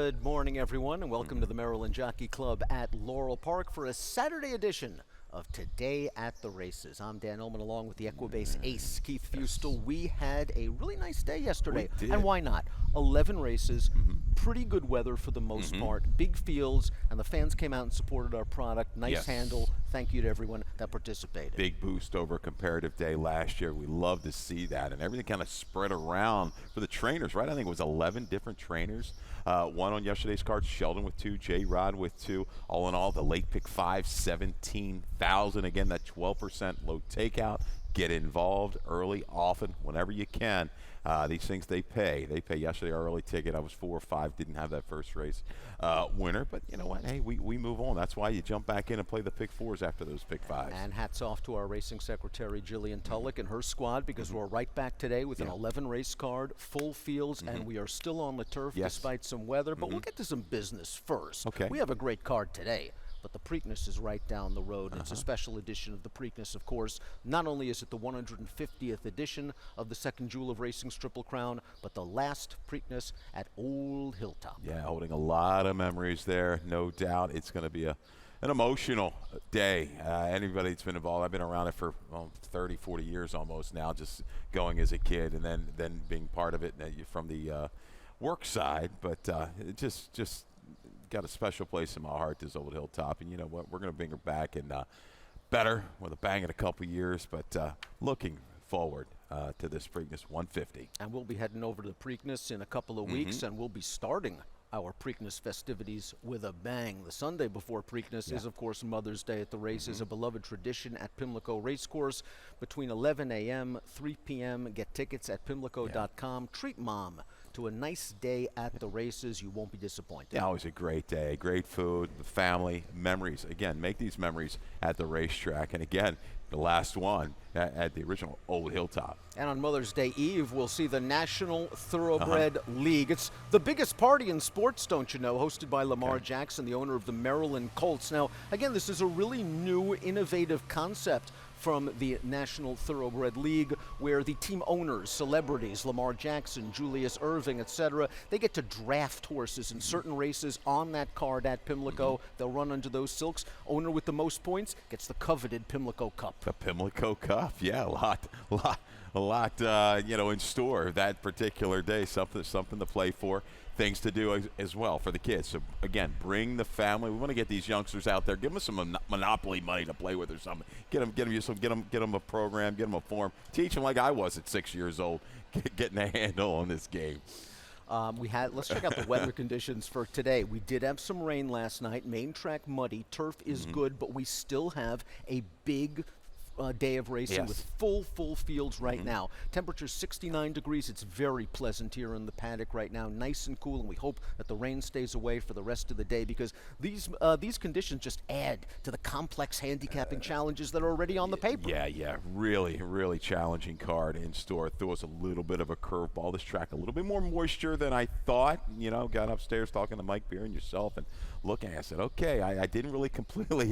Good morning, everyone, and welcome to the Maryland Jockey Club at Laurel Park for a Saturday edition of Today at the Races. I'm Dan Ullman along with the Equibase ace, Keith Fustel. We had a really nice day yesterday, and why not? 11 races, pretty good weather for the most part, big fields, and the fans came out and supported our product. Nice handle. Thank you to everyone that participated. Big boost over a comparative day last year. We love to see that, and everything kind of spread around for the trainers, right? I think it was 11 different trainers. One on yesterday's card, Sheldon with 2, J-Rod with 2. All in all, the late pick 5, 17,000. Again, that 12% low takeout. Get involved early, often, whenever you can. These things, they pay. They pay. Yesterday, our early ticket, I was 4 or 5, didn't have that first race winner. But you know what? Hey, we move on. That's why you jump back in and play the pick 4s after those pick 5s. And hats off to our racing secretary, Jillian Tulloch, and her squad, because we're right back today with an 11 race card, full fields, and we are still on the turf despite some weather. But we'll get to some business first. Okay. We have a great card today. But the Preakness is right down the road. It's a special edition of the Preakness, of course. Not only is it the 150th edition of the second Jewel of Racing's Triple Crown, but the last Preakness at Old Hilltop. Yeah, holding a lot of memories there, no doubt. It's going to be an emotional day. Anybody that's been involved, I've been around it for 30, 40 years almost now, just going as a kid and then being part of it from the work side. But it just got a special place in my heart, this Old Hilltop, and you know what, we're going to bring her back and better with a bang in a couple years, but looking forward to this Preakness 150. And we'll be heading over to the Preakness in a couple of weeks, and we'll be starting our Preakness festivities with a bang. The Sunday before Preakness is, of course, Mother's Day at the races, a beloved tradition at Pimlico Racecourse between 11 a.m., 3 p.m. Get tickets at pimlico.com. Treat Mom to a nice day at the races. You won't be disappointed. Yeah, always a great day, great food, the family, memories. Again, make these memories at the racetrack. And again, the last one at the original Old Hilltop. And on Mother's Day Eve, we'll see the National Thoroughbred League. It's the biggest party in sports, don't you know, hosted by Lamar Jackson, the owner of the Maryland Colts. Now, again, this is a really new, innovative concept from the National Thoroughbred League, where the team owners, celebrities, Lamar Jackson, Julius Erving, etc., they get to draft horses in certain races on that card at Pimlico. They'll run under those silks. Owner with the most points gets the coveted Pimlico Cup. The Pimlico Cup, yeah, a lot, in store that particular day. Something to play for. Things to do as well for the kids. So again, bring the family. We want to get these youngsters out there. Give them some Monopoly money to play with or something. Get them a program. Get them a form. Teach them like I was at 6 years old, getting a handle on this game. Let's check out the weather conditions for today. We did have some rain last night. Main track muddy. Turf is good, but we still have a big day of racing with full fields right now. Temperature 69 degrees. It's very pleasant here in the paddock right now, nice and cool, and we hope that the rain stays away for the rest of the day, because these conditions just add to the complex handicapping challenges that are already on the paper. Yeah, really challenging card in store. Threw us a little bit of a curveball. This track a little bit more moisture than I thought. You know, got upstairs talking to Mike Beer and yourself and looking, I said, okay, I didn't really completely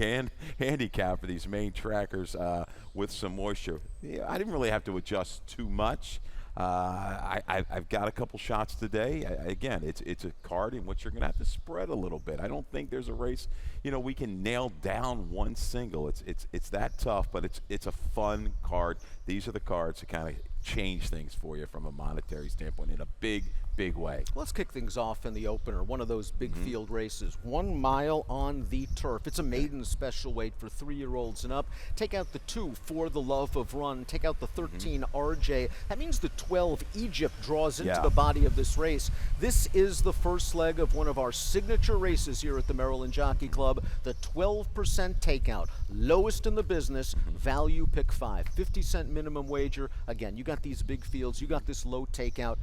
handicap for these main trackers with some moisture. Yeah, I didn't really have to adjust too much. I've got a couple shots today. Again, it's a card in which you're going to have to spread a little bit. I don't think there's a race, we can nail down one single. It's that tough, but it's a fun card. These are the cards that kind of change things for you from a monetary standpoint in a big way. Let's kick things off in the opener, one of those big field races. 1 mile on the turf. It's a maiden special weight for 3-year-olds and up. Take out the 2 For the Love of Run. Take out the 13 RJ. That means the 12 Egypt draws into the body of this race. This is the first leg of one of our signature races here at the Maryland Jockey Club. The 12% takeout, lowest in the business, value pick 5, 50-cent minimum wager. Again, you got these big fields, you got this low takeout.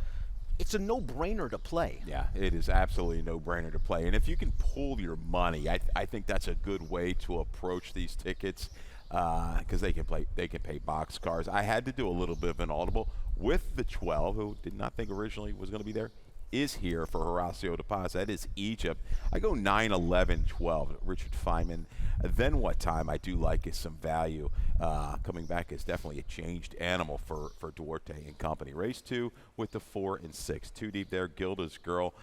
It's a no-brainer to play. Yeah, it is absolutely a no-brainer to play. And if you can pool your money, I think that's a good way to approach these tickets, because they can pay box cars. I had to do a little bit of an audible with the 12, who did not think originally was going to be there. is here for Horacio De Paz. That is Egypt. I go 9, 11, 12. Richard Feynman. Then what time I do like is some value. Coming back is definitely a changed animal for Duarte and company. Race 2 with the 4 and 6. 2 deep there. Gilda's Girl.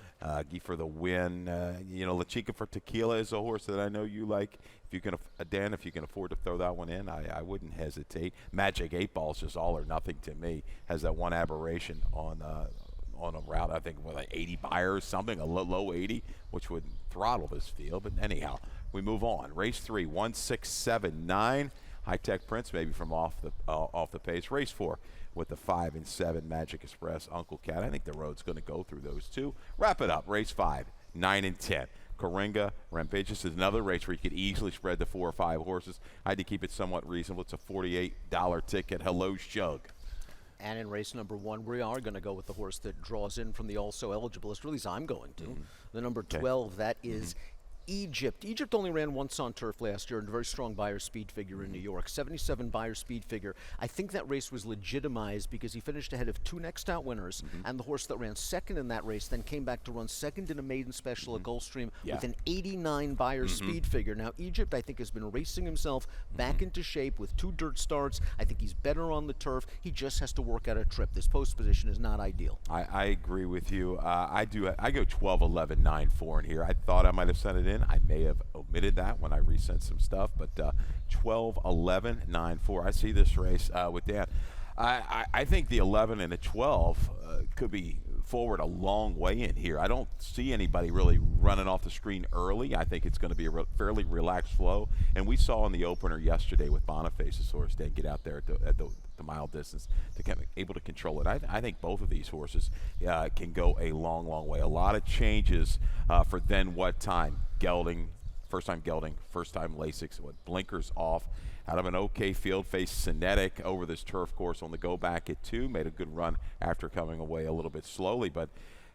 Gee for the win. La Chica for Tequila is a horse that I know you like. If you can, Dan, if you can afford to throw that one in, I wouldn't hesitate. Magic 8 Ball is just all or nothing to me. Has that one aberration on a route, I think, with like 80 buyers, something, a low 80, which would throttle this field. But anyhow, we move on. Race 3, 1, 6, 7, 9. High Tech Prince, maybe from off the pace. Race 4 with the 5 and 7 Magic Express, Uncle Cat. I think the road's going to go through those two. Wrap it up. Race 5, 9 and 10. Coringa, Rampageous is another race where you could easily spread the 4 or 5 horses. I had to keep it somewhat reasonable. It's a $48 ticket. Hello, Shug. And in race number 1, we are going to go with the horse that draws in from the also eligible list. At least I'm going to. The number 12, that is Egypt. Egypt only ran once on turf last year and a very strong buyer speed figure in New York. 77 buyer speed figure. I think that race was legitimized because he finished ahead of 2 next out winners, and the horse that ran second in that race then came back to run second in a maiden special at Gulfstream with an 89 buyer speed figure. Now Egypt, I think, has been racing himself back into shape with 2 dirt starts. I think he's better on the turf. He just has to work out a trip. This post position is not ideal. I agree with you. I go 12, 11, 9, 4 in here. I thought I might have sent it in. I may have omitted that when I resent some stuff, but 12, 11, 9, 4. I see this race with Dan. I think the 11 and the 12 could be forward a long way in here. I don't see anybody really running off the screen early. I think it's going to be a fairly relaxed flow, and we saw in the opener yesterday with Boniface's horse, Dan, get out there at the mile distance to get able to control it. I think both of these horses can go a long, long way. A lot of changes for then what time? Gelding, first time Lasix, with blinkers off. Out of an okay field, faced Cinetic over this turf course on the go back at 2. Made a good run after coming away a little bit slowly, but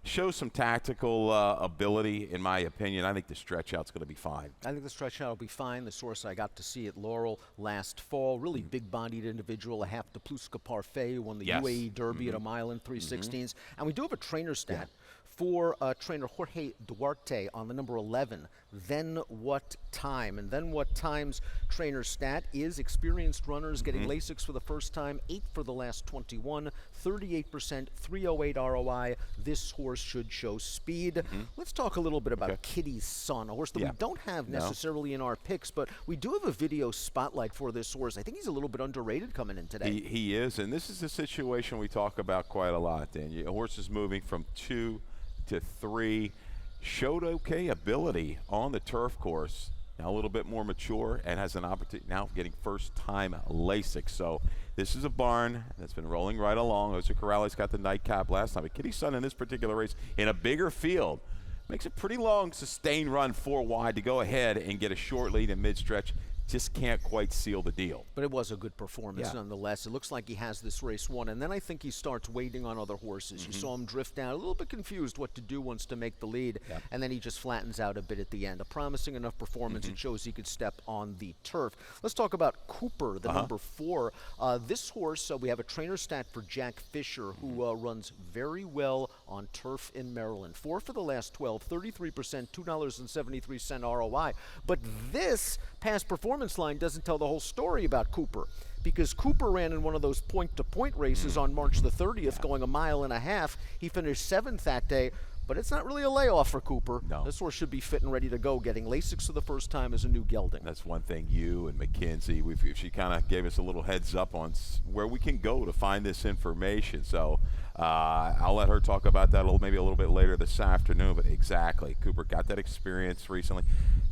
shows some tactical ability, in my opinion. I think the stretch out's going to be fine. I think the stretch out will be fine. The source I got to see at Laurel last fall, really big-bodied individual, a half the Pluska Parfait, who won the UAE Derby at a mile and 3/16. And we do have a trainer stat for trainer Jorge Duarte on the number 11, Then What Time. And Then What Time's trainer stat is experienced runners getting Lasix for the first time, 8 for the last 21, 38%, 308 ROI. This horse should show speed. Let's talk a little bit about Kitty's Son, a horse that we don't have necessarily in our picks, but we do have a video spotlight for this horse. I think he's a little bit underrated coming in today. He is, and this is a situation we talk about quite a lot, Dan. A horse is moving from 2 to 3, showed okay ability on the turf course, now a little bit more mature, and has an opportunity now getting first time Lasix. So this is a barn that's been rolling right along. Jose Corrales got the nightcap last time, but Kitty's Son in this particular race in a bigger field makes a pretty long sustained run 4 wide to go ahead and get a short lead in mid-stretch. Just can't quite seal the deal. But it was a good performance nonetheless. It looks like he has this race won, and then I think he starts waiting on other horses. You saw him drift down, a little bit confused what to do once to make the lead, and then he just flattens out a bit at the end. A promising enough performance. It shows he could step on the turf. Let's talk about Cooper, the number 4. This horse, we have a trainer stat for Jack Fisher, who runs very well on turf in Maryland. 4 for the last 12, 33%, $2.73 ROI. But this past performance line doesn't tell the whole story about Cooper, because Cooper ran in one of those point-to-point races on March the 30th, going a mile and a half. He finished 7th that day, but it's not really a layoff for Cooper. No. This horse should be fit and ready to go, getting Lasix for the first time as a new gelding. That's one thing you and McKenzie, she kind of gave us a little heads up on where we can go to find this information. So I'll let her talk about that maybe a little bit later this afternoon. But exactly, Cooper got that experience recently.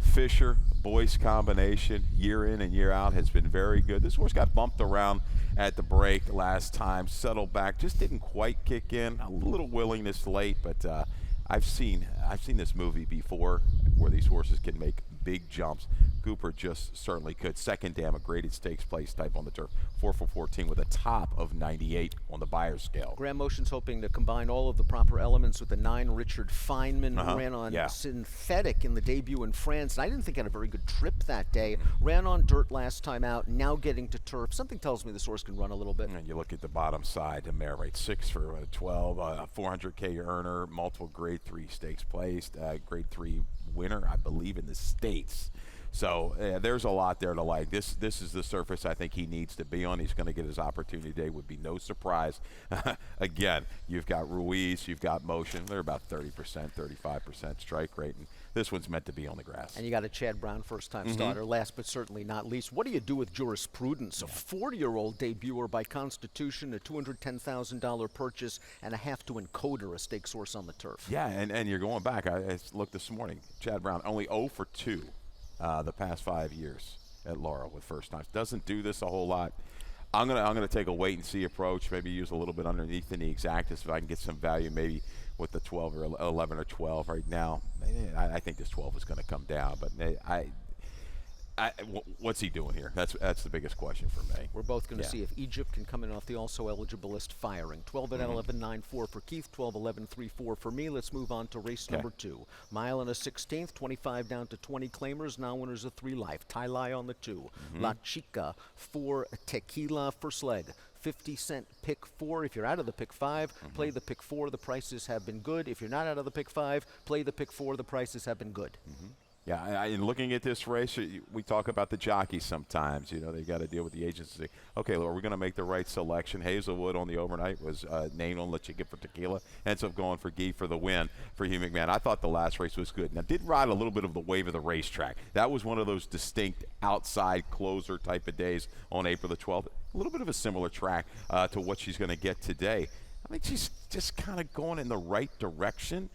Fisher, Boyce combination, year in and year out, has been very good. This horse got bumped around at the break last time, settled back, just didn't quite kick in. A little willingness late, but I've seen this movie before where these horses can make big jumps. Cooper just certainly could. Second dam, a graded stakes place type on the turf. 4 for 14 with a top of 98 on the Beyer scale. Graham Motion's hoping to combine all of the proper elements with the 9 Richard Feynman. Ran on synthetic in the debut in France. And I didn't think I had a very good trip that day. Ran on dirt last time out, now getting to turf. Something tells me this horse can run a little bit. And you look at the bottom side, the mare rate 6 for 12, 400K earner, multiple grade 3 stakes placed, grade 3 winner, I believe, in the States. So there's a lot there to like. This is the surface I think he needs to be on. He's going to get his opportunity today. Would be no surprise. Again, you've got Ruiz, you've got Motion. They're about 30%, 35% strike rate. And this one's meant to be on the grass. And you got a Chad Brown first-time starter. Last but certainly not least, what do you do with Jurisprudence, a 40-year-old debuter by Constitution, a $210,000 purchase, and a half to encoder, a stakes horse on the turf? Yeah, and you're going back. I looked this morning. Chad Brown only 0 for 2. The past 5 years at Laurel with first times. Doesn't do this a whole lot. I'm gonna take a wait and see approach. Maybe use a little bit underneath in the exactus if I can get some value. Maybe with the 12 or 11 or 12 right now. I think this 12 is going to come down. But what's he doing here? That's the biggest question for me. We're both going to see if Egypt can come in off the also eligible list firing. 12 at 11.94 for Keith, 12.11.34 for me. Let's move on to race number 2. Mile and a 16th, 25 down to 20 claimers, now winners of 3 life. Tai Lai on the 2. La Chica for Tequila, first leg. 50-cent pick 4. If you're out of the pick 5, play the pick 4. The prices have been good. If you're not out of the pick 5, play the pick 4. The prices have been good. Yeah, in looking at this race, we talk about the jockeys sometimes. You know, they got to deal with the agents and say, okay, well, are we going to make the right selection? Hazelwood on the overnight was named on La Chica for Tequila. Ends up going for Guy for the win for Hugh McMahon. I thought the last race was good. Now, did ride a little bit of the wave of the racetrack. That was one of those distinct outside closer type of days on April the 12th. A little bit of a similar track to what she's going to get today. I think she's just kind of going in the right direction.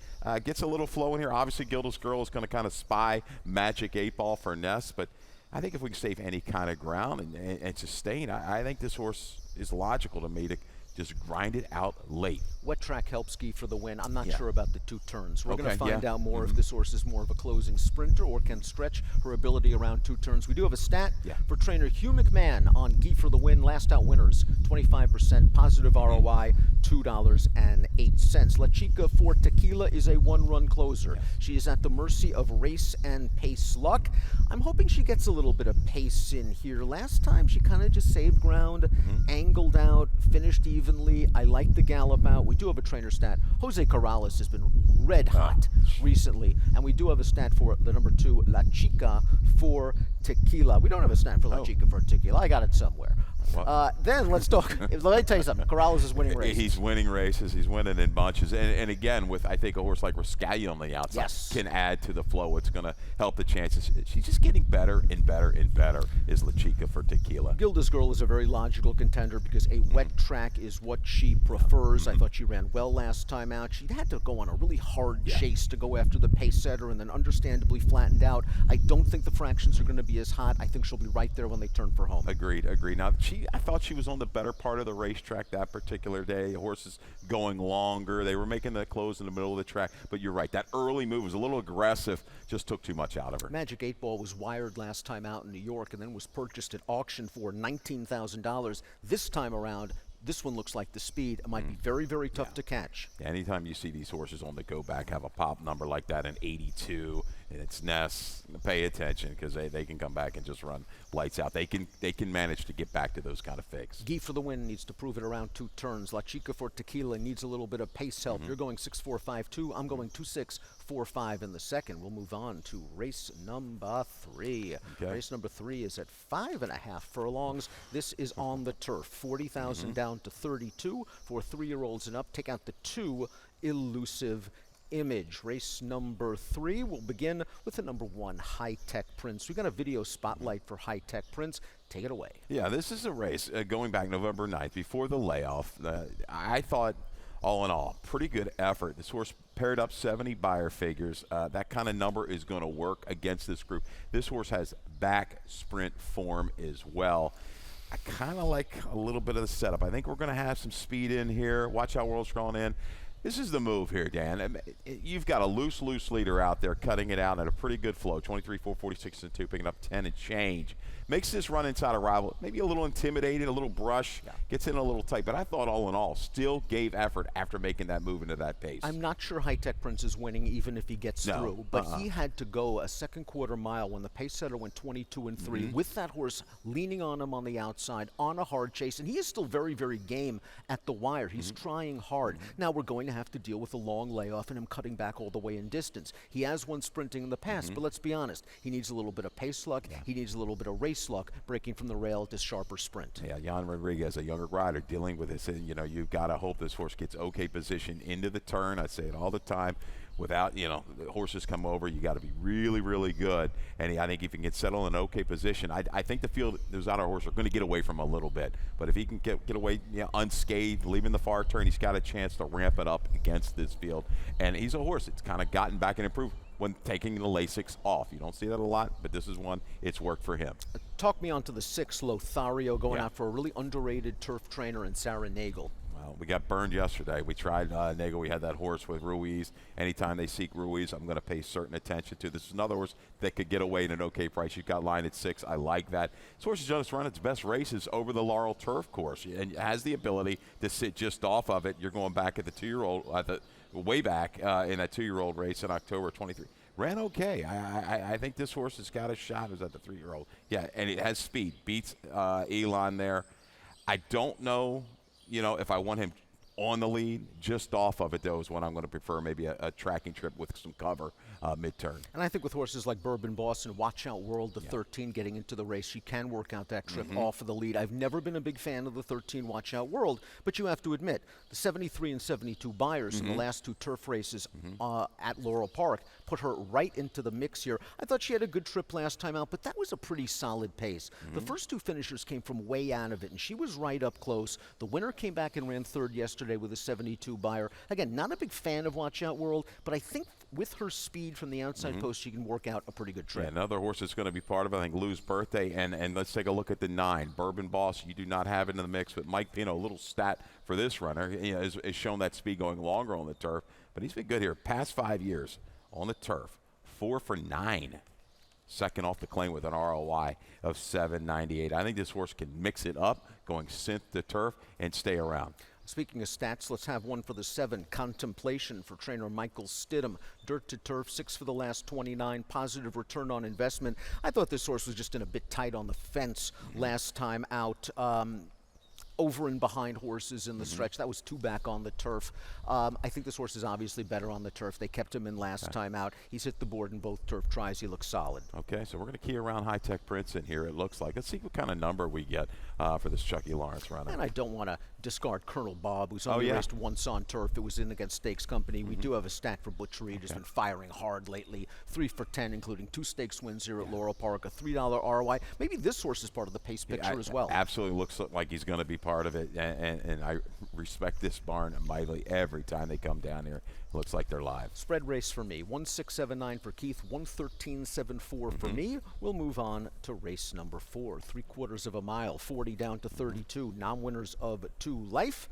Gets a little flow in here. Obviously, Gilda's Girl is going to kind of spy Magic 8-Ball for Ness, but I think if we can save any kind of ground and sustain, I think this horse is logical to me to just grind it out late. What track helps Guy for the win? I'm not sure about the 2 turns. We're going to find out more if this horse is more of a closing sprinter or can stretch her ability around 2 turns. We do have a stat for trainer Hugh McMahon on Guy for the win. Last out winners, 25% positive ROI, $2.08. La Chica for Tequila is a 1-run closer. She is at the mercy of race and pace luck. I'm hoping she gets a little bit of pace in here. Last time she kind of just saved ground, angled out, finished evenly. I like the gallop out. We do have a trainer stat. Jose Corrales has been red hot recently, and we do have a stat for the number 2, La Chica for Tequila. We don't have a stat for La Chica for Tequila. I got it somewhere. Then let's talk. Let me tell you something. Corrales is winning races. He's winning races. He's winning in bunches. And again, with I think a horse like Rascalia on the outside can add to the flow. It's going to help the chances. She's just getting better and better and better, is La Chica for Tequila. Gilda's Girl is a very logical contender because a wet track is what she prefers. I thought she ran well last time out. She had to go on a really hard chase to go after the pace setter and then understandably flattened out. I don't think the fractions are going to be as hot. I think she'll be right there when they turn for home. Agreed. Now, I thought she was on the better part of the racetrack that particular day. Horses going longer. They were making the close in the middle of the track. But you're right. That early move was a little aggressive. Just took too much out of her. Magic 8-Ball was wired last time out in New York and then was purchased at auction for $19,000. This time around, this one looks like the speed. It might be very, very tough to catch. Anytime you see these horses on the go back have a pop number like that in 82, and it's Ness, pay attention because they can come back and just run lights out. They can manage to get back to those kind of fakes. Guy for the win needs to prove it around 2 turns. La Chica for Tequila needs a little bit of pace help. You're going 6.452. I'm going 2.645 in the second. We'll move on to race number 3. Race number 3 is at 5.5 furlongs. This is on the turf. 40,000 down to 32 for 3-year-olds and up. Take out the 2 Elusive Image. Race number 3 will begin with the number 1 High Tech Prince. We got a video spotlight for High Tech Prince. Take it away. Yeah, this is a race going back November 9th before the layoff. I thought, all in all, pretty good effort. This horse paired up 70 Beyer figures. That kind of number is going to work against this group. This horse has back sprint form as well. I kind of like a little bit of the setup. I think we're going to have some speed in here. Watch how World's going in. This is the move here, Dan. You've got a loose leader out there cutting it out at a pretty good flow. 23, 4, 46, and 2, picking up 10 and change. Makes this run inside a rival maybe a little intimidating, a little brush, gets in a little tight. But I thought all in all, still gave effort after making that move into that pace. I'm not sure High Tech Prince is winning even if he gets through. But he had to go a second quarter mile when the pace setter went 22 and 3 with that horse leaning on him on the outside on a hard chase. And he is still very, very game at the wire. He's trying hard. Now we're going to have to deal with a long layoff and him cutting back all the way in distance. He has won sprinting in the past, but let's be honest. He needs a little bit of pace luck. He needs a little bit of race luck, breaking from the rail to sharper sprint. Yeah, Jan Rodriguez, a younger rider, dealing with this. And, you know, you've got to hope this horse gets okay position into the turn. I say it all the time. Without, you know, the horses come over, you got to be really, really good. And I think if he can settle in an okay position, I think the field, those outer horses are going to get away from him a little bit. But if he can get away, you know, unscathed, leaving the far turn, he's got a chance to ramp it up against this field. And he's a horse that's kind of gotten back and improved when taking the Lasix off. You don't see that a lot, but this is one, it's worked for him. Talk me on to the 6, Lothario, going out for a really underrated turf trainer in Sarah Nagel. Well, we got burned yesterday. We tried Nagel. We had that horse with Ruiz. Anytime they seek Ruiz, I'm going to pay certain attention to. This is another horse that could get away at an okay price. You've got line at 6. I like that. This horse has just run its best races over the Laurel turf course and has the ability to sit just off of it. You're going back at the 2-year-old, way back in that 2-year-old race in October 23. Ran okay. I think this horse has got a shot. Is that the 3-year-old? Yeah, and it has speed. Beats Elon there. I don't know, you know, if I want him on the lead, just off of it, though, is what I'm going to prefer, maybe a tracking trip with some cover mid-turn. And I think with horses like Bourbon Boss and Watch Out World, the 13 getting into the race, she can work out that trip off of the lead. I've never been a big fan of the 13 Watch Out World, but you have to admit, the 73 and 72 buyers in the last 2 turf races at Laurel Park put her right into the mix here. I thought she had a good trip last time out, but that was a pretty solid pace. The first 2 finishers came from way out of it, and she was right up close. The winner came back and ran 3rd yesterday with a 72 buyer. Again, not a big fan of Watch Out World, but I think with her speed from the outside post, she can work out a pretty good trip. Yeah, another horse that's going to be part of it, I think, Lou's birthday. And let's take a look at the 9. Bourbon Boss, you do not have it in the mix, but Mike Pino, a little stat for this runner, you know, has shown that speed going longer on the turf. But he's been good here. Past 5 years on the turf, 4 for 9. Second off the claim with an ROI of 798. I think this horse can mix it up, going synth to turf, and stay around. Speaking of stats, let's have one for the 7, Contemplation for trainer Michael Stidham. Dirt to turf, 6 for the last 29, positive return on investment. I thought this horse was just in a bit tight on the fence last time out. Over and behind horses in the stretch. That was 2 back on the turf. I think this horse is obviously better on the turf. They kept him in last time out. He's hit the board in both turf tries. He looks solid. Okay, so we're going to key around High Tech Prince in here, it looks like. Let's see what kind of number we get for this Chucky Lawrence runner. And I don't want to discard Colonel Bob, who's only raced once on turf. It was in against Stakes Company. We do have a stack for Butch Reed. He's been firing hard lately. 3 for 10, including 2 stakes wins here at Laurel Park, a $3 ROI. Maybe this horse is part of the pace picture as well. Absolutely looks like he's going to be part of it. And I respect this barn mightily every time they come down here. It looks like they're live. Spread race for me. 1679 for Keith, 113.74 for me. We'll move on to race number 4. 3/4 of a mile, 40 down to 32. Non-winners of 2 life.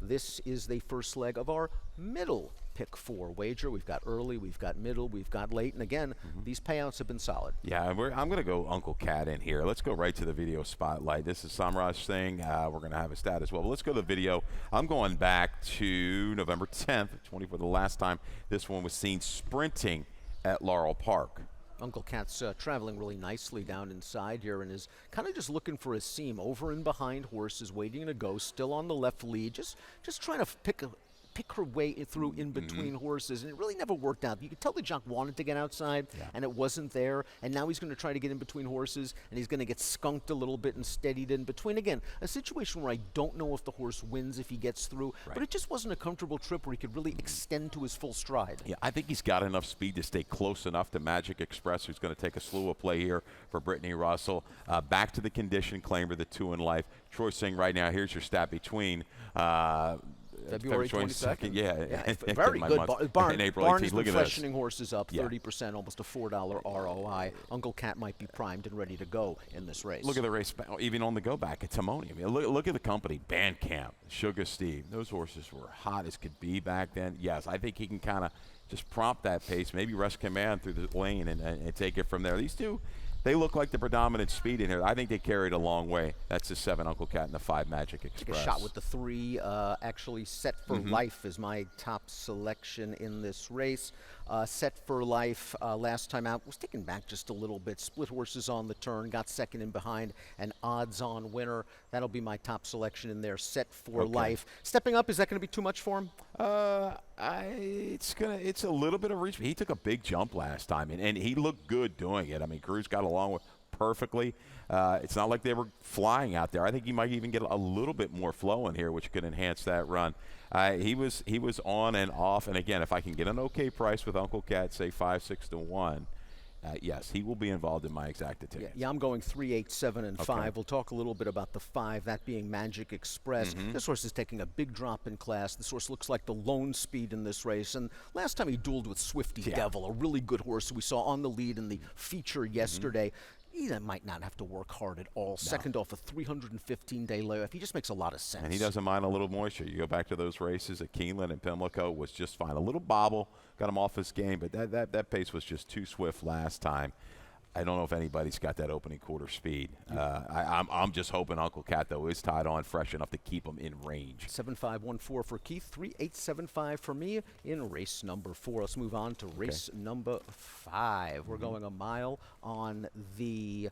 This is the first leg of our middle pick 4 wager. We've got early, we've got middle, we've got late, and again, these payouts have been solid. Yeah, I'm going to go Uncle Cat in here. Let's go right to the video spotlight. This is Samraj Singh. We're going to have a stat as well. But let's go to the video. I'm going back to November 10th, 20 for the last time this one was seen sprinting at Laurel Park. Uncle Cat's traveling really nicely down inside here and is kind of just looking for his seam, over and behind horses, waiting to go, still on the left lead, just trying to pick her way through in between horses, and it really never worked out. You could tell the jock wanted to get outside, and it wasn't there, and now he's going to try to get in between horses, and he's going to get skunked a little bit and steadied in between. Again, a situation where I don't know if the horse wins if he gets through, but it just wasn't a comfortable trip where he could really extend to his full stride. Yeah, I think he's got enough speed to stay close enough to Magic Express, who's going to take a slew of play here for Brittany Russell. Back to the condition claimer, the 2 in life. Troy Singh right now, here's your stat between February 22nd. Yeah. Very good. Barn, in April Barn's 18th. been Look at freshening horses up Yeah. 30%, almost a $4 ROI. Uncle Cat might be primed and ready to go in this race. Look at the race, even on the go back at Timoni. I mean, look at the company, Bandcamp, Sugar Steve. Those horses were hot as could be back then. Yes, I think he can kind of just prompt that pace, maybe rush command through the lane and take it from there. These two, they look like the predominant speed in here. I think they carried a long way. That's the 7 Uncle Cat and the 5 Magic Express. Take a shot with the 3. Actually, Set for Life is my top selection in this race. Set for Life last time out was taken back just a little bit. Split horses on the turn, got second in behind, an odds-on winner. That'll be my top selection in there. Set for Life. Stepping up, is that going to be too much for him? It's a little bit of reach. He took a big jump last time, and he looked good doing it. I mean, Cruz got along with perfectly. It's not like they were flying out there. I think he might even get a little bit more flow in here, which could enhance that run. He was on and off, and again, if I can get an okay price with Uncle Cat, say 5-6 to 1. Yes, he will be involved in my exact tickets. Yeah, I'm going 3, 8, 7, and 5. We'll talk a little bit about the 5, that being Magic Express. This horse is taking a big drop in class. This horse looks like the lone speed in this race. And last time he dueled with Swifty Devil, a really good horse we saw on the lead in the feature yesterday. He might not have to work hard at all. Second off a 315-day layoff. He just makes a lot of sense. And he doesn't mind a little moisture. You go back to those races at Keeneland and Pimlico was just fine. A little bobble got him off his game, but that pace was just too swift last time. I don't know if anybody's got that opening quarter speed. I'm just hoping Uncle Cat, though, is tied on fresh enough to keep him in range. 7514 for Keith, 3875 for me in race number 4. Let's move on to race number 5. We're going a mile on the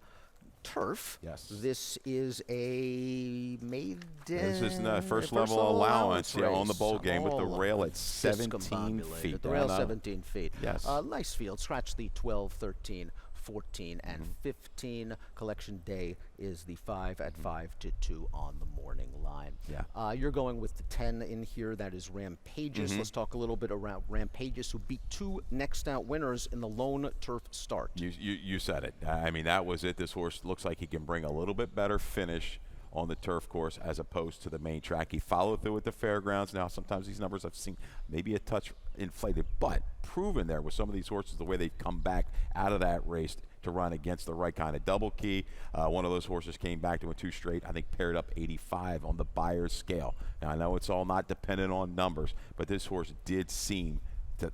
turf. Yes. This is a maiden. This is the first level allowance on the bowl game with the rail at 17 feet. The rail 17 feet. Yes. Nice field. Scratch the 12, 13, 14, and 15. Collection day is the 5 at 5 to 2 on the morning line. Yeah. You're going with the 10 in here. That is Rampageous. Let's talk a little bit around Rampageous, who beat 2 next out winners in the lone turf start. You said it. I mean, that was it. This horse looks like he can bring a little bit better finish on the turf course as opposed to the main track. He followed through at the fairgrounds. Now, sometimes these numbers I've seen maybe a touch inflated, but proven there with some of these horses, the way they've come back out of that race to run against the right kind of double key. One of those horses came back to a 2 straight, I think paired up 85 on the Buyer's scale. Now, I know it's all not dependent on numbers, but this horse did seem to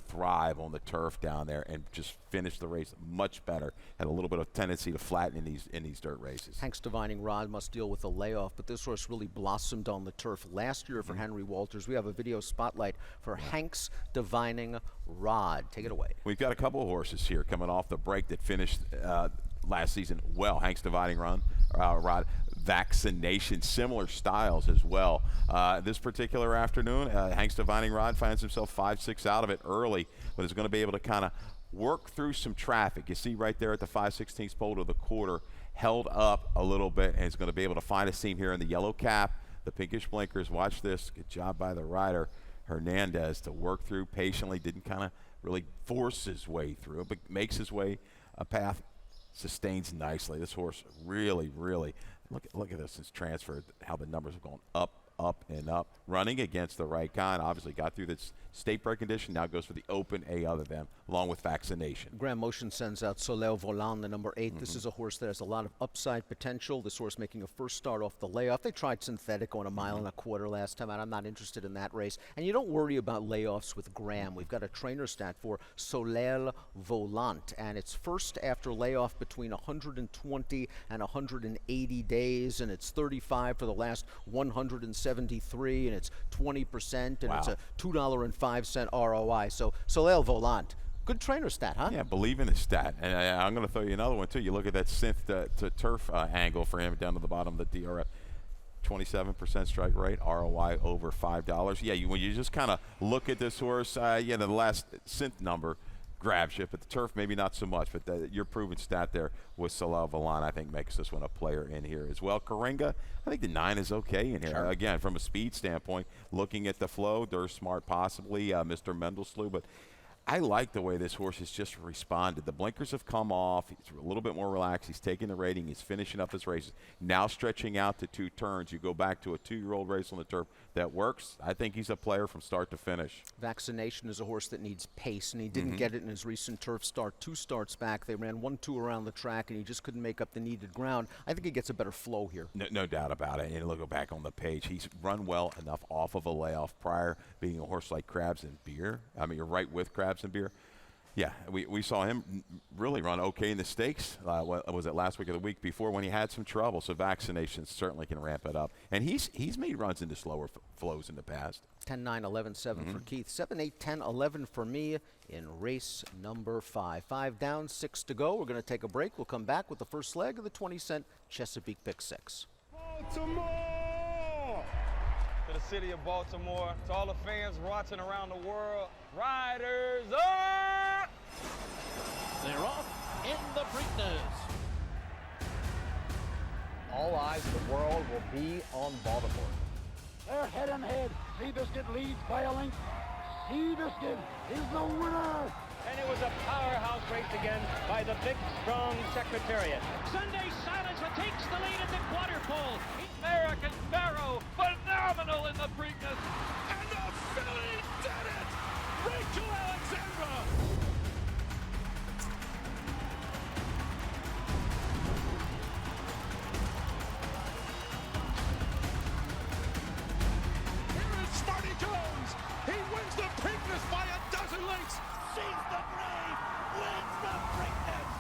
thrive on the turf down there and just finish the race much better. Had a little bit of tendency to flatten in these dirt races. Hank's Divining Rod must deal with a layoff, but this horse really blossomed on the turf last year for Henry Walters. We have a video spotlight for Hank's Divining Rod. Take it away. We've got a couple of horses here coming off the break that finished last season well. Hank's Dividing Rod, Vaccination, similar styles as well. This particular afternoon, Hank's Divining Rod finds himself 5-6 out of it early, but is going to be able to kind of work through some traffic. You see right there at the 5/16 pole to the quarter, held up a little bit, and is going to be able to find a seam here in the yellow cap, the pinkish blinkers. Watch this. Good job by the rider, Hernandez, to work through patiently. Didn't kind of really force his way through, but makes his way a path, sustains nicely. This horse really, really, look at this. It's transferred, how the numbers have gone up, and up. Running against the right kind. Obviously got through this state break condition. Now goes for the open A other than, along with Vaccination. Graham Motion sends out Soleil Volant, the number 8. This is a horse that has a lot of upside potential. This horse making a first start off the layoff. They tried synthetic on a mile and a quarter last time out. I'm not interested in that race. And you don't worry about layoffs with Graham. We've got a trainer stat for Soleil Volant, and it's first after layoff between 120 and 180 days, and it's 35 for the last 173, and it's 20%, and it's a $2.05 ROI. So Soleil Volant, good trainer stat, huh? Yeah, believe in his stat. And I'm going to throw you another one, too. You look at that synth to turf angle for him down to the bottom of the DRF. 27% strike rate, ROI over $5. Yeah, when you just kind of look at this horse, the last synth number grabs you, but the turf maybe not so much. But your proven stat there with Soleil Volant, I think, makes this one a player in here as well. Karenga, I think the 9 is okay in here. Sure. Again, from a speed standpoint, looking at the flow, they're smart possibly, Mr. Mendelslew, but I like the way this horse has just responded. The blinkers have come off. He's a little bit more relaxed. He's taking the rating. He's finishing up his races. Now stretching out to 2 turns. You go back to a 2-year-old race on the turf that works. I think he's a player from start to finish. Vaccination is a horse that needs pace, and he didn't get it in his recent turf start. 2 starts back, they ran 1-2 around the track, and he just couldn't make up the needed ground. I think he gets a better flow here. No doubt about it. And look back on the page. He's run well enough off of a layoff prior, being a horse like Crabs and Beer. I mean, you're right with Crabs and Beer. Yeah, we saw him really run okay in the stakes. Was it last week or the week before when he had some trouble? So vaccinations certainly can ramp it up. And he's made runs into slower flows in the past. 10-9, 11-7 for Keith. 7-8, 10, 11 for me in race number 5. 5 down, 6 to go. We're going to take a break. We'll come back with the first leg of the 20-cent Chesapeake Pick 6. Baltimore! To the city of Baltimore, to all the fans watching around the world, riders up! They're off in the Preakness. All eyes of the world will be on Baltimore. They're head and head. Seabiscuit leads by a length. Seabiscuit is the winner. And it was a powerhouse race again by the big, strong Secretariat. Sunday Silence takes the lead at the quarter pole. American Pharaoh, phenomenal in the Preakness. And the filly did it! Rachel Alexandra! Here is Smarty Jones. He wins the Preakness by a dozen lengths. She's the brave, wins the Preakness.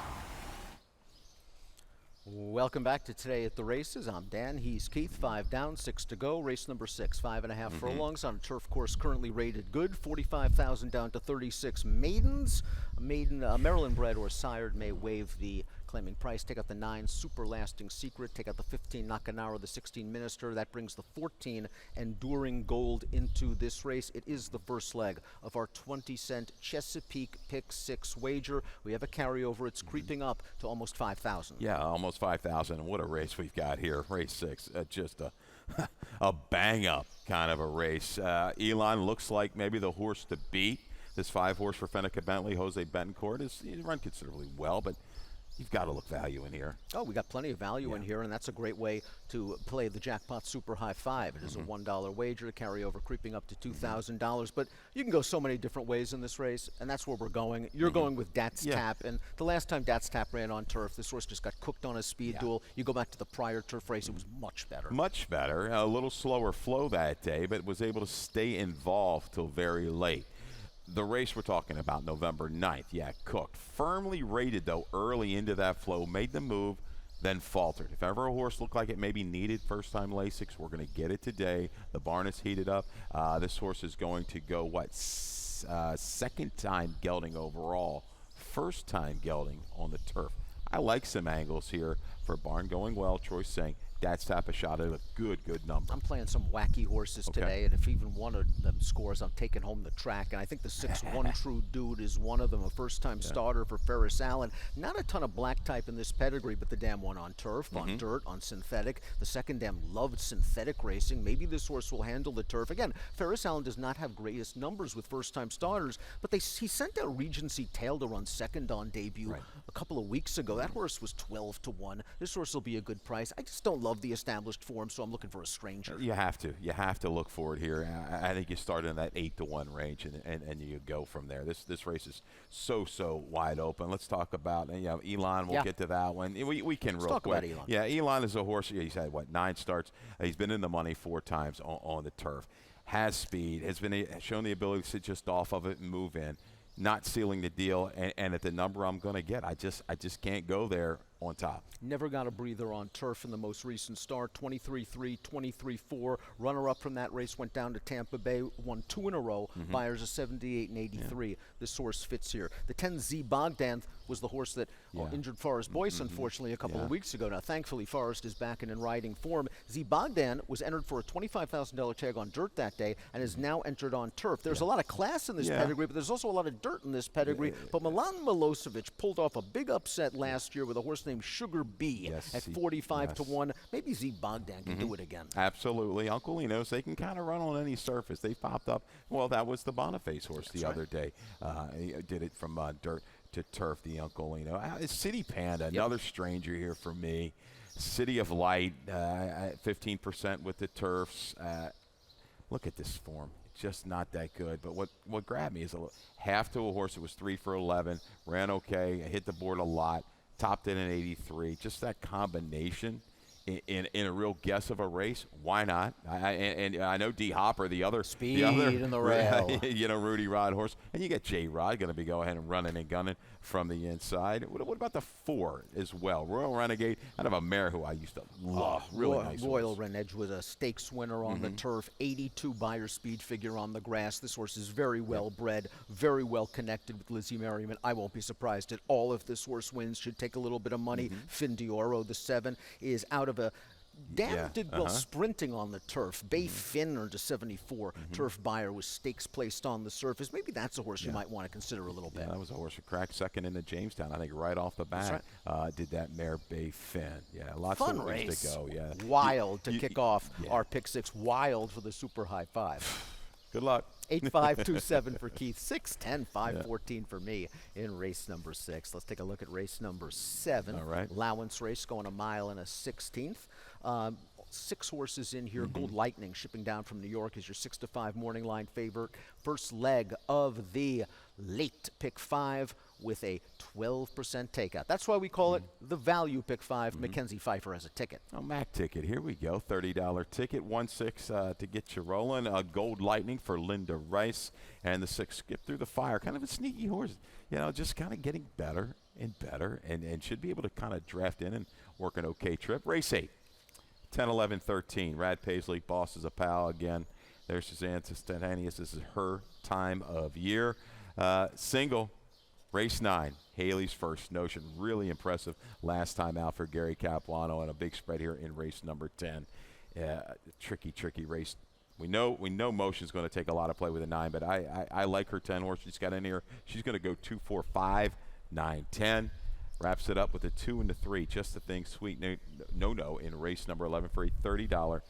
Welcome back to Today at the Races. I'm Dan. He's Keith. 5 down, 6 to go. Race number 6, 5.5 furlongs on a turf course currently rated good. 45,000 down to 36 maidens. A maiden, Maryland bred or sired, may waive the claiming price. Take out the 9 Super Lasting Secret. Take out the 15 Nakanara, the 16 Minister. That brings the 14 Enduring Gold into this race. It is the first leg of our 20-cent Chesapeake Pick 6 wager. We have a carryover. It's creeping up to almost 5,000. Yeah, almost 5,000. And what a race we've got here. Race 6. Just a bang-up kind of a race. Elon looks like maybe the horse to beat. This 5-horse for Fenneca Bentley, Jose Betancourt, he's run considerably well, but you've got to look value in here. Oh, we got plenty of value in here, and that's a great way to play the Jackpot Super High 5. It is a $1 wager, carry over creeping up to $2,000. But you can go so many different ways in this race, and that's where we're going. You're going with Dat's Tap, and the last time Dat's Tap ran on turf, this horse just got cooked on a speed duel. You go back to the prior turf race, it was much better. Much better. A little slower flow that day, but was able to stay involved till very late. The race we're talking about, November 9th, cooked. Firmly rated, though, early into that flow, made the move, then faltered. If ever a horse looked like it maybe needed first-time Lasix, we're going to get it today. The barn is heated up. This horse is going to go, second-time gelding overall, first-time gelding on the turf. I like some angles here for barn going well. Troy's saying Dat's Tap a shot at a good number. I'm playing some wacky horses today, and if even one of them scores, I'm taking home the track. And I think the 6 One True Dude is one of them, a first-time starter for Ferris Allen. Not a ton of black type in this pedigree, but the dam won on turf, on dirt, on synthetic. The second dam loved synthetic racing. Maybe this horse will handle the turf. Again, Ferris Allen does not have greatest numbers with first-time starters, but he sent out Regency Tail to run second on debut a couple of weeks ago. That horse was 12-1. This horse will be a good price. I just don't love the established form, so I'm looking for a stranger. You have to look for it here. I think you start in that 8-1 range, and you go from there. This race is so wide open. Let's talk about Elon. We'll get to that one. We can Let's real talk quick. about Elon. Yeah, Elon is a horse. He's had 9 starts. He's been in the money 4 times on the turf. Has speed. Has been shown the ability to sit just off of it and move in. Not sealing the deal, and at the number I'm going to get, I just can't go there on top. Never got a breather on turf in the most recent start. 23-3, 23-4. Runner-up from that race went down to Tampa Bay, won 2 in a row. Buyers of 78 and 83. This horse fits here. The 10 Z Bogdan was the horse that injured Forrest Boyce, unfortunately, a couple of weeks ago. Now, thankfully, Forrest is back and in riding form. Z Bogdan was entered for a $25,000 tag on dirt that day and is now entered on turf. There's a lot of class in this pedigree, but there's also a lot of dirt in this pedigree. But Milan Milosevic pulled off a big upset last year with a horse named named Sugar Bee Yes, at 45 to yes. 1. Maybe Z Bogdan can do it again. Absolutely. Uncle Enos, they can kind of run on any surface. They popped up. Well, that was the Boniface horse the other day. He did it from dirt to turf, the Uncle Eno. City Panda, another stranger here for me. City of Light, 15% with the turfs. Look at this form. Just not that good. But what grabbed me is half to a horse that was 3 for 11, ran okay, hit the board a lot, topped in an 83. Just that combination in a real guess of a race. Why not? And I know D Hopper, the other Speed in the rail. Rudy Rod horse, and you get J Rod going to be go ahead and running and gunning from the inside. What about the 4 as well? Royal Renegade, out of a mare who I used to love. Really nice Royal horse. Renegade was a stakes winner on the turf, 82 buyer speed figure on the grass. This horse is very well bred, very well connected with Lizzie Merriman. I won't be surprised at all if this horse wins. Should take a little bit of money. Fin Dioro, the 7, is out of a did well sprinting on the turf. Bay Finn earned a 74. Turf buyer with stakes placed on the surface. Maybe that's a horse you might want to consider a little bit. That was a horse who cracked second into Jamestown, I think, right off the bat. Did that mare Bay Finn. Yeah, lots Fun of race. ways to go. Yeah, Wild to kick off our pick 6. Wild for the super high 5. Good luck. 8527 for Keith, 610, 514 for me in race number 6. Let's take a look at race number 7. All right. Allowance race going a mile and a 16th. 6 horses in here. Gold Lightning shipping down from New York is your 6 to 5 morning line favorite. First leg of the late pick 5 with a 12% takeout. That's why we call it the value pick 5. Mackenzie Pfeiffer has a ticket. Oh, Mac ticket. Here we go. $30 ticket. 1-6 to get you rolling. Gold Lightning for Linda Rice. And the 6 skip through the fire. Kind of a sneaky horse. Just kind of getting better and better. And should be able to kind of draft in and work an okay trip. Race 8. 10, 11, 13. Rad Paisley, Boss is a pal again. There's Suzanne Stantanius. This is her time of year. Single, race 9. Haley's First Notion. Really impressive last time out for Gary Capuano, and a big spread here in race number 10. Tricky race. We know Motion's going to take a lot of play with a 9, but I like her 10 horse she's got in here. She's going to go 2, 4, 5, 9, 10. Wraps it up with a 2 and a 3. Just the thing sweet. No in race number 11 for a $30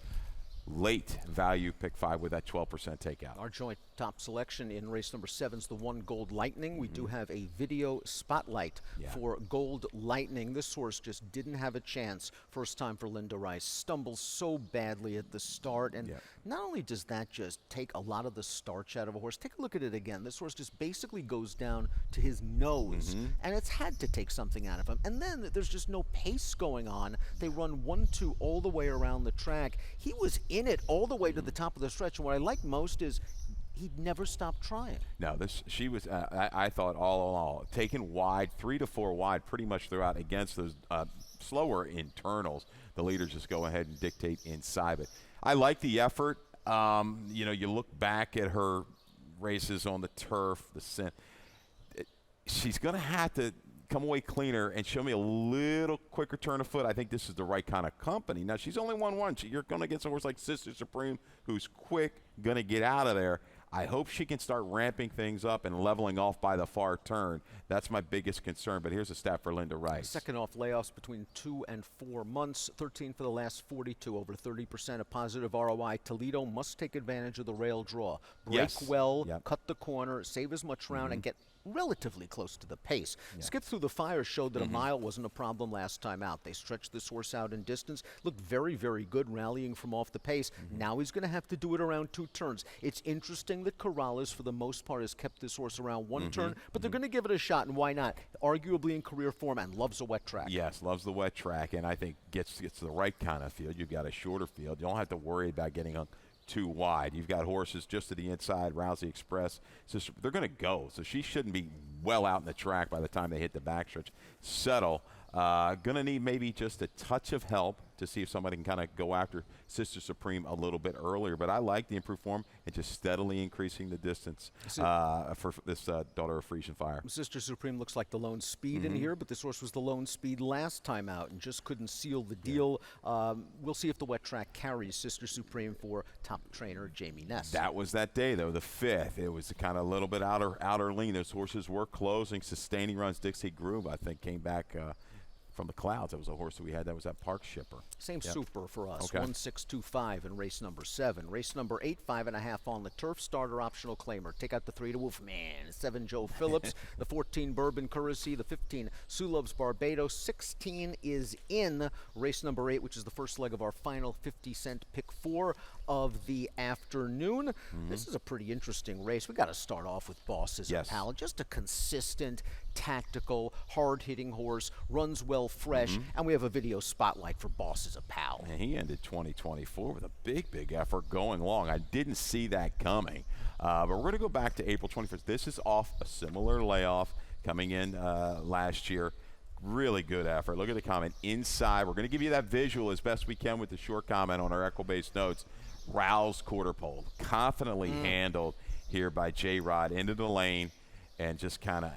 late value pick 5 with that 12% takeout. Our joint top selection in race number 7 is the 1 Gold Lightning. We do have a video spotlight for Gold Lightning. This horse just didn't have a chance first time for Linda Rice. Stumbles so badly at the start, and not only does that just take a lot of the starch out of a horse, take a look at it again. This horse just basically goes down to his nose, and it's had to take something out of him. And then there's just no pace going on. They run 1-2 all the way around the track. He was in it all the way to the top of the stretch, and what I like most is he'd never stopped trying. No, she was, I thought, all in all, taken wide, 3 to 4 wide pretty much throughout against those slower internals. The leaders just go ahead and dictate inside. But I like the effort. You look back at her races on the turf, she's going to have to come away cleaner and show me a little quicker turn of foot. I think this is the right kind of company. Now, she's only won 1. You're going to get some horse like Sister Supreme, who's quick, going to get out of there. I hope she can start ramping things up and leveling off by the far turn. That's my biggest concern, but here's a stat for Linda Rice. Second off layoffs between 2 and 4 months, 13 for the last 42, over 30% of positive ROI. Toledo must take advantage of the rail draw. Break well, cut the corner, save as much ground, and get relatively close to the pace. Skip through the fire showed that a mile wasn't a problem last time out. They stretched this horse out in distance, looked very, very good rallying from off the pace. Now he's going to have to do it around 2 turns. It's interesting that Corrales, for the most part, has kept this horse around 1 turn, but they're going to give it a shot, and why not? Arguably in career form, and loves a wet track. Yes, loves the wet track, and I think gets the right kind of field. You've got a shorter field. You don't have to worry about getting too wide. You've got horses just to the inside, Rousey Express. So they're going to go. So she shouldn't be well out in the track by the time they hit the backstretch. Settle. Going to need maybe just a touch of help to see if somebody can kind of go after Sister Supreme a little bit earlier. But I like the improved form and just steadily increasing the distance for this daughter of Frisian Fire. Sister Supreme looks like the lone speed in here, but this horse was the lone speed last time out and just couldn't seal the deal. We'll see if the wet track carries Sister Supreme for top trainer Jamie Ness. That was that day, though, the 5th. It was kind of a little bit outer lean. Those horses were closing, sustaining runs. Dixie Groove, I think, came back from the clouds. That was a horse that we had that was at Park Shipper. Same super for us, Okay. 1625 in race number 7. Race number 8, 5.5 on the turf, starter optional claimer. Take out the 3 to Wolfman, 7 Joe Phillips, the 14 Bourbon Courtesy, the 15 Sue Loves Barbados, 16 is in race number 8, which is the first leg of our final 50-cent pick 4 of the afternoon. This is a pretty interesting race. We got to start off with Bosses Yes. Pal, just a consistent, tactical, hard-hitting horse, runs well fresh, and we have a video spotlight for Bosses of Pal. And he ended 2024 with a big effort going long. I didn't see that coming. But we're going to go back to April 21st. This is off a similar layoff coming in last year. Really good effort. Look at the comment inside. We're going to give you that visual as best we can with the short comment on our Echo-based notes. Rouse quarter pole, confidently handled here by J-Rod into the lane and just kind of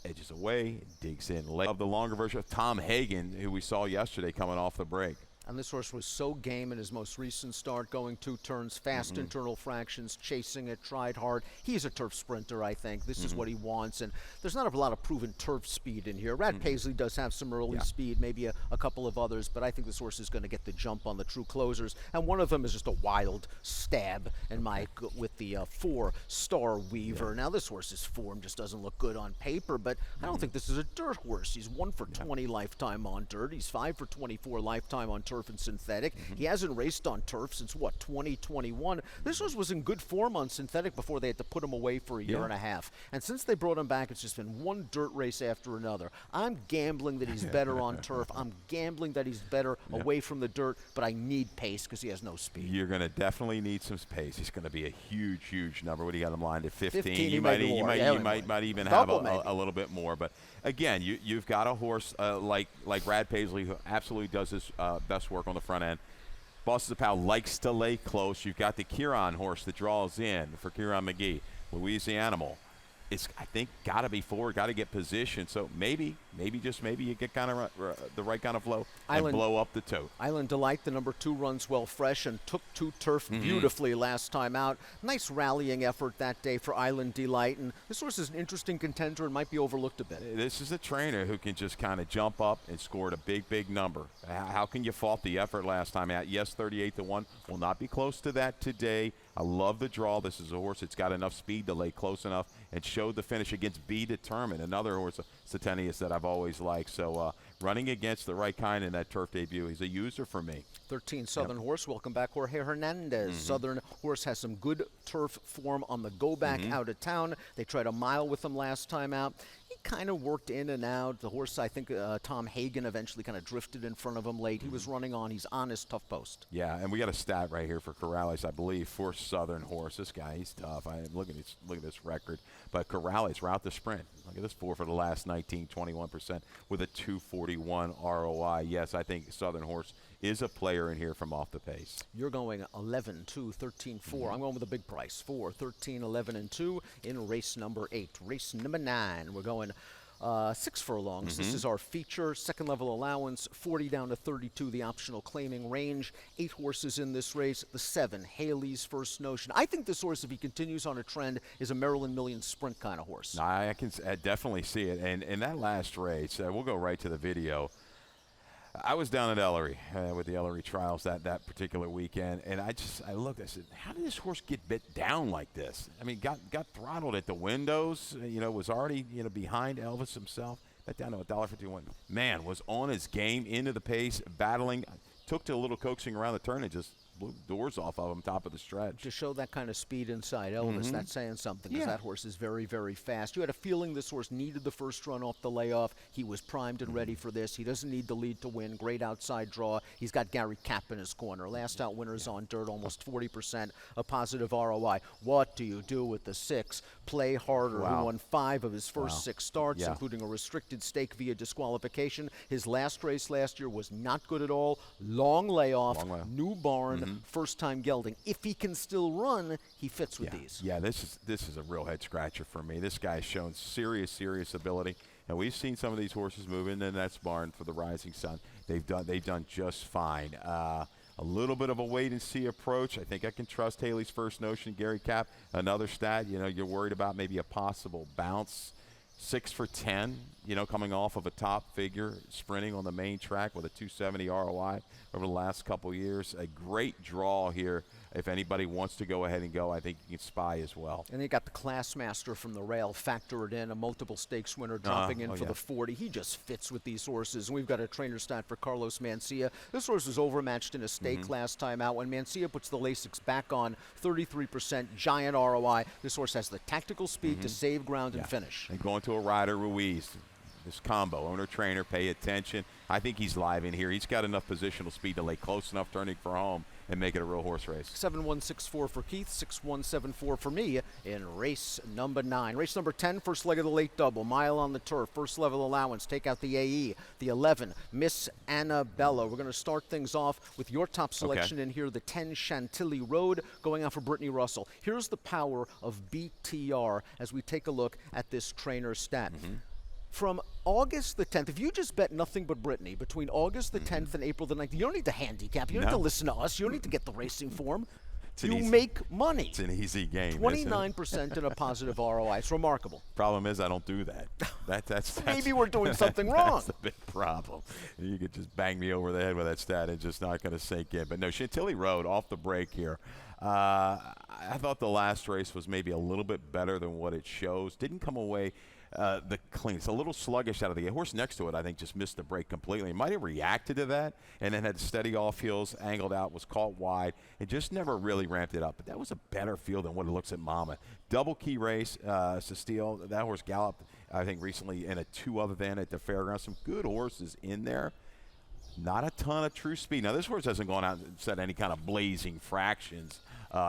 edges away, digs in. Of the longer version of Tom Hagen, who we saw yesterday coming off the break. And this horse was so game in his most recent start, going 2 turns, fast internal fractions, chasing it, tried hard. He's a turf sprinter, I think. This is what he wants, and there's not a lot of proven turf speed in here. Rat Paisley does have some early speed, maybe a couple of others, but I think this horse is going to get the jump on the true closers, and one of them is just a wild stab in my with the 4-Star Weaver. Now, this horse's form just doesn't look good on paper, but I don't think this is a dirt horse. He's 1 for 20 lifetime on dirt. He's 5 for 24 lifetime on turf and synthetic. He hasn't raced on turf since, 2021. This horse was in good form on synthetic before they had to put him away for a year and a half. And since they brought him back, it's just been one dirt race after another. I'm gambling that he's better on turf. I'm gambling that he's better away from the dirt, but I need pace because he has no speed. You're going to definitely need some pace. He's going to be a huge number. What do you got him lined at 15? 15, You might even have Double, a little bit more. But again, you've got a horse like Brad Paisley who absolutely does his best work on the front end. Bosses of Pal likes to lay close. You've got the Kieran horse that draws in for Kieran McGee. Louisianimal. It's, I think, got to be forward, got to get position. So maybe you get kind of the right kind of flow and blow up the tote. Island Delight, the number 2, runs well fresh and took 2 turf beautifully last time out. Nice rallying effort that day for Island Delight. And this horse is an interesting contender and might be overlooked a bit. This is a trainer who can just kind of jump up and scored a big number. How can you fault the effort last time out? Yes, 38-1. Will not be close to that today. I love the draw. This is a horse that's got enough speed to lay close enough and showed the finish against Be Determined, another horse, Satenius, that I've always liked. So running against the right kind in that turf debut, he's a user for me. 13 Southern Horse, welcome back, Jorge Hernandez. Southern Horse has some good turf form on the go back out of town. They tried a mile with him last time out. He kind of worked in and out. The horse, I think Tom Hagen eventually kind of drifted in front of him late. He was running on. He's on his tough post. Yeah, and we got a stat right here for Corrales, I believe, for Southern Horse. This guy, he's tough. Look at this record. But Corrales, route the sprint. Look at this 4 for the last 19, 21% with a 241 ROI. Yes, I think Southern Horse is a player in here from off the pace. You're going 11, 2, 13, 4. I'm going with a big price. 4, 13, 11, and 2 in race number 8. Race number 9, we're going 6 furlongs. This is our feature, second level allowance, 40 down to 32, the optional claiming range. 8 horses in this race. The 7, Haley's First Notion. I think this horse, if he continues on a trend, is a Maryland Million sprint kind of horse. I can definitely see it. And in that last race, we'll go right to the video. I was down at Ellery with the Ellery trials that particular weekend, and I looked. I said, "How did this horse get bit down like this? I mean, got throttled at the windows. Was already behind Elvis himself. Bet down to $1.51. Man, was on his game, into the pace, battling. Took to a little coaxing around the turn and just blew doors off of him top of the stretch. To show that kind of speed inside Elvis, that's saying something, because that horse is very, very fast. You had a feeling this horse needed the first run off the layoff. He was primed and ready for this. He doesn't need the lead to win. Great outside draw. He's got Gary Kapp in his corner. Last out winners on dirt, almost 40%, a positive ROI. What do you do with the 6? Play Harder, who won 5 of his first 6 starts, including a restricted stake via disqualification. His last race last year was not good at all. Long layoff, new barn, first time gelding. If he can still run, he fits with these. Yeah, this is a real head scratcher for me. This guy's shown serious ability, and we've seen some of these horses move into the next barn for the Rising Sun. They've done just fine. A little bit of a wait and see approach. I think I can trust Haley's First Notion. Gary Kapp, another stat. You're worried about maybe a possible bounce. 6 for 10 you know, coming off of a top figure, sprinting on the main track with a 270 ROI over the last couple years. A great draw here. If anybody wants to go ahead and go, I think you can spy as well. And you got the Classmaster from the rail factored in, a multiple stakes winner dropping in for the 40. He just fits with these horses. And we've got a trainer stat for Carlos Mancia. This horse was overmatched in a stake last time out. When Mancia puts the Lasix back on, 33%, giant ROI. This horse has the tactical speed to save ground and finish. And going to a rider, Ruiz. This combo, owner-trainer, pay attention. I think he's live in here. He's got enough positional speed to lay close enough turning for home and make it a real horse race. 7164 for Keith, 6174 for me in race number 9. Race number 10, first leg of the late double, mile on the turf, first level allowance, take out the AE, the 11, Miss Annabella. We're going to start things off with your top selection in here, the 10 Chantilly Road, going out for Brittany Russell. Here's the power of BTR as we take a look at this trainer stat. From August the 10th, if you just bet nothing but Brittany between August the 10th and April the 9th, you don't need to handicap. You don't need to listen to us. You don't need to get the racing form. You make money. It's an easy game. 29% in a positive ROI. It's remarkable. Problem is, I don't do that. That's Maybe we're doing something wrong. That's the big problem. You could just bang me over the head with that stat and just not going to sink in. But no, Chantilly Road off the break here. I thought the last race was maybe a little bit better than what it shows. Didn't come away the clean. It's a little sluggish out of the gate. Horse next to it, I think, just missed the break completely. He might have reacted to that and then had steady off heels, angled out, was caught wide, and just never really ramped it up. But that was a better field than what it looks at Mama. Double key race, Castile. That horse galloped, I think, recently in a 2 other than at the fairgrounds. Some good horses in there. Not a ton of true speed. Now, this horse hasn't gone out and set any kind of blazing fractions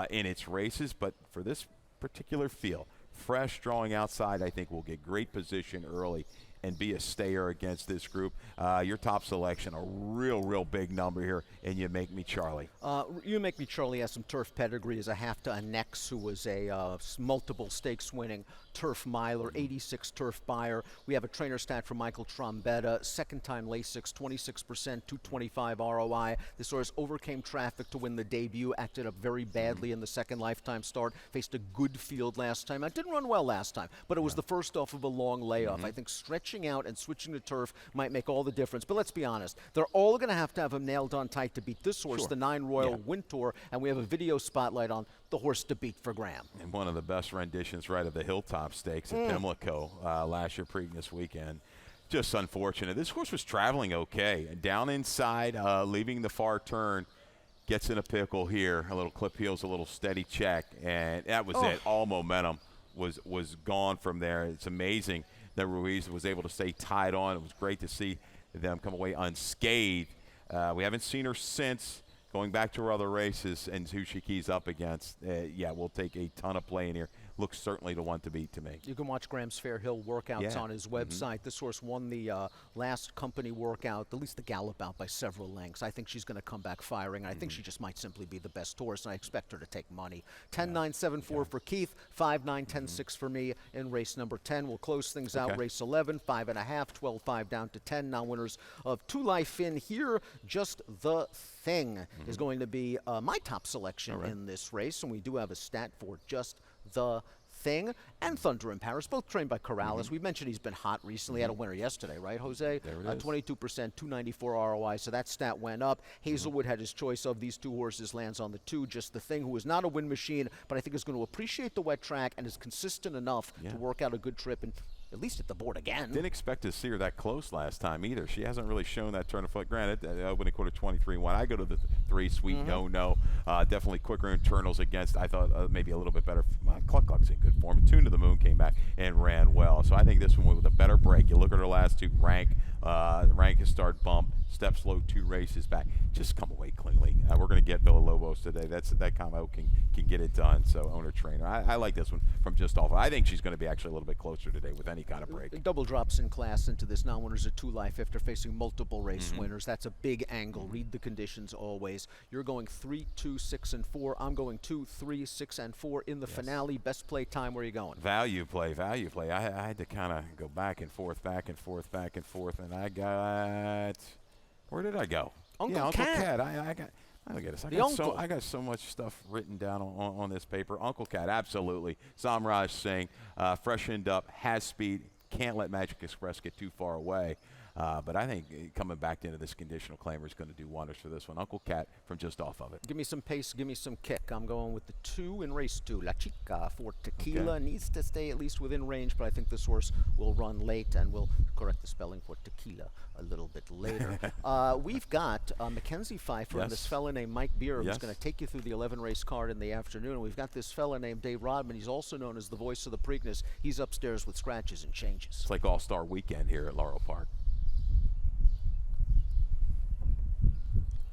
in its races, but for this particular field, fresh, drawing outside, I think will get great position early and be a stayer against this group. Your top selection, a real big number here, and You Make Me Charlie. You Make Me Charlie has some turf pedigree as a half to Annex, who was a multiple stakes winning turf miler, 86 turf buyer. We have a trainer stat for Michael Trombetta, second time Lasix, 26%, 225 ROI. This horse overcame traffic to win the debut, acted up very badly in the second lifetime start, faced a good field last time. It didn't run well last time, but it was the first off of a long layoff. I think stretching out and switching to turf might make all the difference. But let's be honest, they're all going to have him nailed on tight to beat this horse, the 9 Royal Wintour, and we have a video spotlight on the horse to beat for Graham. And one of the best renditions, right, of the Hilltop Stakes at Pimlico last year, Preakness weekend. Just unfortunate. This horse was traveling okay. And down inside, leaving the far turn, gets in a pickle here. A little clip heels, a little steady check, and that was it. All momentum was gone from there. It's amazing that Ruiz was able to stay tied on. It was great to see them come away unscathed. We haven't seen her since. Going back to her other races and who she keys up against, we'll take a ton of play in here. Looks certainly the one to beat to me. You can watch Graham's Fair Hill workouts on his website. This horse won the last company workout, at least the gallop out, by several lengths. I think she's going to come back firing. I think she just might simply be the best horse, and I expect her to take money. 10-9-7-4 for Keith, 5-9-10-6 for me in race number 10. We'll close things out. Race 11, 5.5, 12-5 down to 10. Now winners of 2 Life in here. Just the Thing is going to be my top selection in this race, and we do have a stat for Just the Thing and Thunder in Paris, both trained by Corrales. We mentioned he's been hot recently. Had a winner yesterday, right, Jose? There it is. 22%, 294 ROI, so that stat went up. Hazelwood had his choice of these 2 horses, lands on the 2. Just the Thing, who is not a win machine, but I think is going to appreciate the wet track and is consistent enough to work out a good trip and at least hit the board again. Didn't expect to see her that close last time either. She hasn't really shown that turn of foot. Granted, opening quarter 23-1. I go to the 3 Sweet No. Definitely quicker internals against. I thought maybe a little bit better. Cluck's in good form. Tune to the Moon came back and ran well. So I think this one went with a better break. You look at her last 2, rank has start bump, step slow, 2 races back. Just come away cleanly. We're going to get Villalobos today. That combo can get it done. So owner trainer. I like this one from just off. I think she's going to be actually a little bit closer today with any kind of break. Double drops in class into this non-winners of 2 Life after facing multiple race winners. That's a big angle. Read the conditions always. You're going 3, 2, 6, and 4. I'm going 2, 3, 6, and 4 in the finale. Best play time. Where are you going? Value play. I had to kind of go back and forth, and I got. Where did I go? Uncle Cat. I got so much stuff written down on this paper. Uncle Cat, absolutely. Samraj Singh, freshened up, has speed, can't let Magic Express get too far away. But I think coming back into this conditional claimer is going to do wonders for this one. Uncle Cat from just off of it. Give me some pace, give me some kick. I'm going with the 2 in race 2. La Chica for Tequila. Needs to stay at least within range, but I think this horse will run late, and we'll correct the spelling for tequila a little bit later. We've got Mackenzie Pfeiffer and this fella named Mike Beer who's going to take you through the 11-race card in the afternoon. We've got this fella named Dave Rodman. He's also known as the voice of the Preakness. He's upstairs with scratches and changes. It's like All-Star Weekend here at Laurel Park.